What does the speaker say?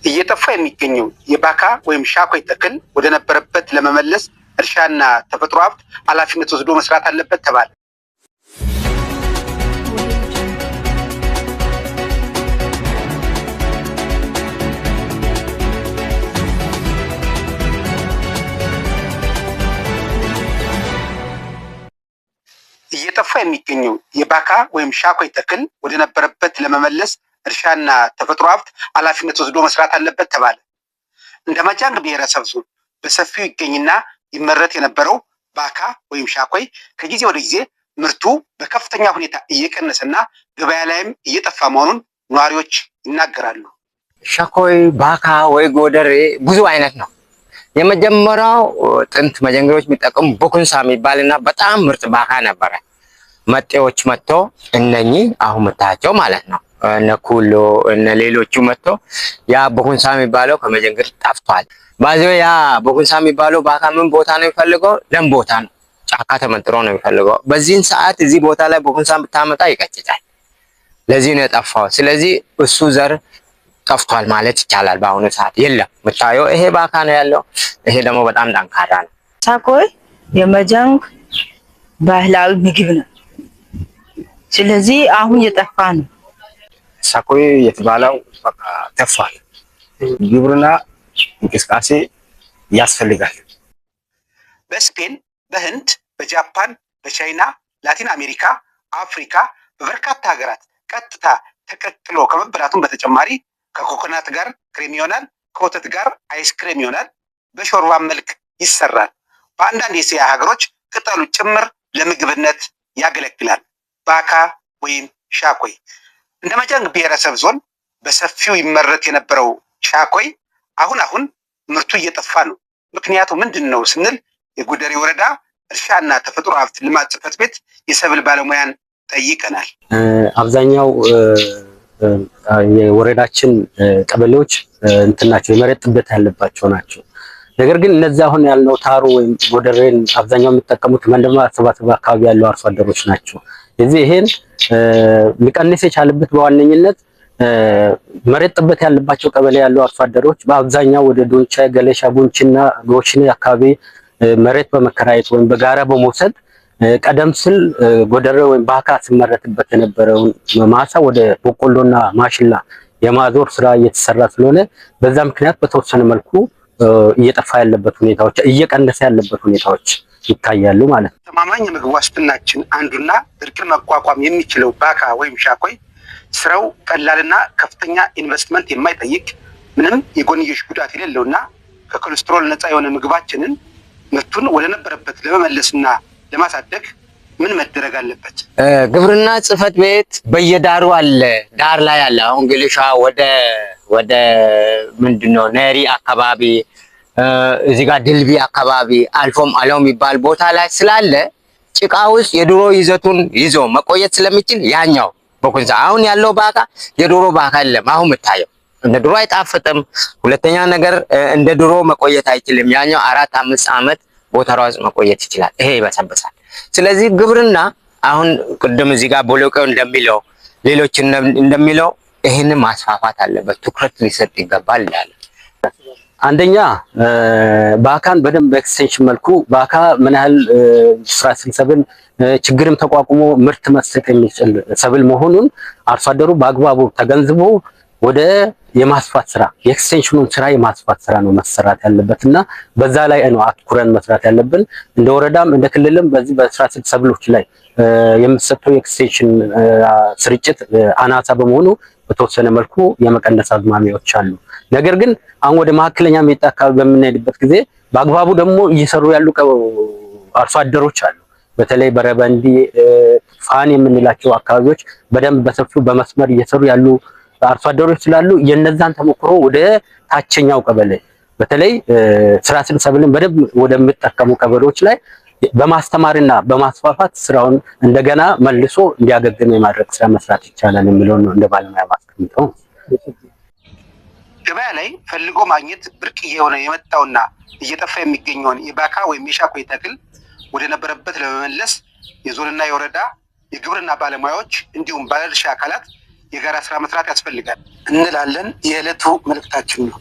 እየጠፋ የሚገኘው የባካ ወይም ሻኮይ ተክል ወደ ነበረበት ለመመለስ እርሻና ተፈጥሮ ሀብት ኃላፊነት ወስዶ መስራት አለበት ተባለ። እየጠፋ የሚገኘው የባካ ወይም ሻኮይ ተክል ወደ ነበረበት ለመመለስ እርሻና ተፈጥሮ ሀብት ኃላፊነት ወስዶ መስራት አለበት ተባለ። እንደ ማጃንግ ብሔረሰብ ዞን በሰፊው ይገኝና ይመረት የነበረው ባካ ወይም ሻኮይ ከጊዜ ወደ ጊዜ ምርቱ በከፍተኛ ሁኔታ እየቀነሰና ገበያ ላይም እየጠፋ መሆኑን ነዋሪዎች ይናገራሉ። ሻኮይ ባካ ወይ ጎደሬ ብዙ አይነት ነው። የመጀመሪያው ጥንት መጀንግሮች የሚጠቀሙ ቦኩንሳ የሚባልና በጣም ምርጥ ባካ ነበረ። መጤዎች መጥቶ እነኚህ አሁን መታቸው ማለት ነው እነ ኩሎ እነ ሌሎቹ መጥቶ ያ ቦኩንሳ የሚባለው ከመጀንግር ጠፍቷል። ባዚው ያ ቦኩንሳ የሚባለው ባካ ምን ቦታ ነው የሚፈልገው? ለም ቦታ ነው፣ ጫካ ተመንጥሮ ነው የሚፈልገው። በዚህን ሰዓት እዚህ ቦታ ላይ ቦኩንሳን ብታመጣ ይቀጭጫል። ለዚህ ነው የጠፋው። ስለዚህ እሱ ዘር ጠፍቷል ማለት ይቻላል። በአሁኑ ሰዓት የለም። ምታየው ይሄ ባካ ነው ያለው። ይሄ ደግሞ በጣም ጠንካራ ነው። ሻኮይ የመጃንግ ባህላዊ ምግብ ነው። ስለዚህ አሁን የጠፋ ነው። ሻኮይ የተባለው በቃ ጠፍቷል። ግብርና እንቅስቃሴ ያስፈልጋል። በስፔን፣ በህንድ፣ በጃፓን፣ በቻይና፣ ላቲን አሜሪካ፣ አፍሪካ በበርካታ ሀገራት ቀጥታ ተቀቅሎ ከመበላቱም በተጨማሪ ከኮኮናት ጋር ክሬም ይሆናል፣ ከወተት ጋር አይስክሬም ይሆናል፣ በሾርባ መልክ ይሰራል። በአንዳንድ የእስያ ሀገሮች ቅጠሉ ጭምር ለምግብነት ያገለግላል። ባካ ወይም ሻኮይ እንደ ማጃንግ ብሔረሰብ ዞን በሰፊው ይመረት የነበረው ሻኮይ አሁን ምርቱ እየጠፋ ነው። ምክንያቱ ምንድን ነው ስንል የጎደሬ ወረዳ እርሻና ተፈጥሮ ሀብት ልማት ጽሕፈት ቤት የሰብል ባለሙያን ጠይቀናል። አብዛኛው የወረዳችን ቀበሌዎች እንትናቸው የመሬት ጥበት ያለባቸው ናቸው። ነገር ግን እነዚህ አሁን ያልነው ታሩ ወይም ጎደሬን አብዛኛው የሚጠቀሙት መንደማ አሰባሰባ አካባቢ ያለው አርሶ አደሮች ናቸው። ስለዚህ ይሄን ሊቀንስ የቻለበት በዋነኝነት መሬት ጥበት ያለባቸው ቀበሌ ያለው አርሶ አደሮች በአብዛኛው ወደ ዶንቻ፣ ገለሻ፣ ጉንችና ጎሽኔ አካባቢ መሬት በመከራየት ወይም በጋራ በመውሰድ ቀደም ሲል ጎደሬ ወይም ባካ ሲመረትበት የነበረውን ማሳ ወደ በቆሎና ማሽላ የማዞር ስራ እየተሰራ ስለሆነ በዛ ምክንያት በተወሰነ መልኩ እየጠፋ ያለበት ሁኔታዎች እየቀነሰ ያለበት ሁኔታዎች ይታያሉ ማለት ነው። ተማማኝ የምግብ ዋስትናችን አንዱና ድርቅን መቋቋም የሚችለው ባካ ወይም ሻኮይ ስራው ቀላልና ከፍተኛ ኢንቨስትመንት የማይጠይቅ ምንም የጎንዮሽ ጉዳት የሌለውና ከኮሌስትሮል ነፃ የሆነ ምግባችንን ምርቱን ወደ ነበረበት ለመመለስና ለማሳደግ ምን መደረግ አለበት? ግብርና ጽሕፈት ቤት በየዳሩ አለ፣ ዳር ላይ አለ። አሁን ግልሻ ወደ ምንድነው ነሪ አካባቢ እዚህ ጋር ድልቢ አካባቢ አልፎም አለው የሚባል ቦታ ላይ ስላለ ጭቃ ውስጥ የድሮ ይዘቱን ይዞ መቆየት ስለሚችል ያኛው ቦኩንሳ አሁን ያለው ባካ የድሮ ባካ አይደለም። አሁን የምታየው እንደ ድሮ አይጣፍጥም። ሁለተኛ ነገር እንደ ድሮ መቆየት አይችልም። ያኛው 4-5 ዓመት ቦታው ውስጥ መቆየት ይችላል። ይሄ ይበሰብሳል። ስለዚህ ግብርና አሁን ቅድም እዚህ ጋር ቦሎቄው እንደሚለው ሌሎች እንደሚለው ይሄንን ማስፋፋት አለበት፣ ትኩረት ሊሰጥ ይገባል ይላል። አንደኛ ባካን በደንብ ኤክስቴንሽን መልኩ ባካ ምን ያህል ስራ ሰብል ችግርም ተቋቁሞ ምርት መስጠት የሚችል ሰብል መሆኑን አርሶ አደሩ በአግባቡ ተገንዝቦ ወደ የማስፋት ስራ የኤክስቴንሽኑን ስራ የማስፋት ስራ ነው መሰራት ያለበትና በዛ ላይ ነው አትኩረን መስራት ያለብን። እንደ ወረዳም እንደ ክልልም በዚህ በስራ ሰብሎች ላይ የምትሰጠው የኤክስቴንሽን ስርጭት አናሳ በመሆኑ በተወሰነ መልኩ የመቀነስ አዝማሚያዎች አሉ። ነገር ግን አሁን ወደ መካከለኛ ሜጣ አካባቢ በምንሄድበት ጊዜ በአግባቡ ደግሞ እየሰሩ ያሉ አርሶ አደሮች አሉ። በተለይ በረበንዲ ፋን የምንላቸው አካባቢዎች በደንብ በሰፊው በመስመር እየሰሩ ያሉ አርሶ አደሮች ስላሉ የነዛን ተሞክሮ ወደ ታችኛው ቀበሌ በተለይ ስራ ሰብልን በደንብ ወደሚጠቀሙ ቀበሌዎች ላይ በማስተማርና በማስፋፋት ስራውን እንደገና መልሶ እንዲያገግም የማድረግ ስራ መስራት ይቻላል የሚለውን ነው እንደ ባለሙያ ማስቀምጠው። ገበያ ላይ ፈልጎ ማግኘት ብርቅ የሆነ የመጣውና እየጠፋ የሚገኘውን የባካ ወይም የሻኮይ ተክል ወደ ነበረበት ለመመለስ የዞንና የወረዳ የግብርና ባለሙያዎች እንዲሁም ባለድርሻ አካላት የጋራ ስራ መስራት ያስፈልጋል እንላለን። የዕለቱ መልእክታችን ነው።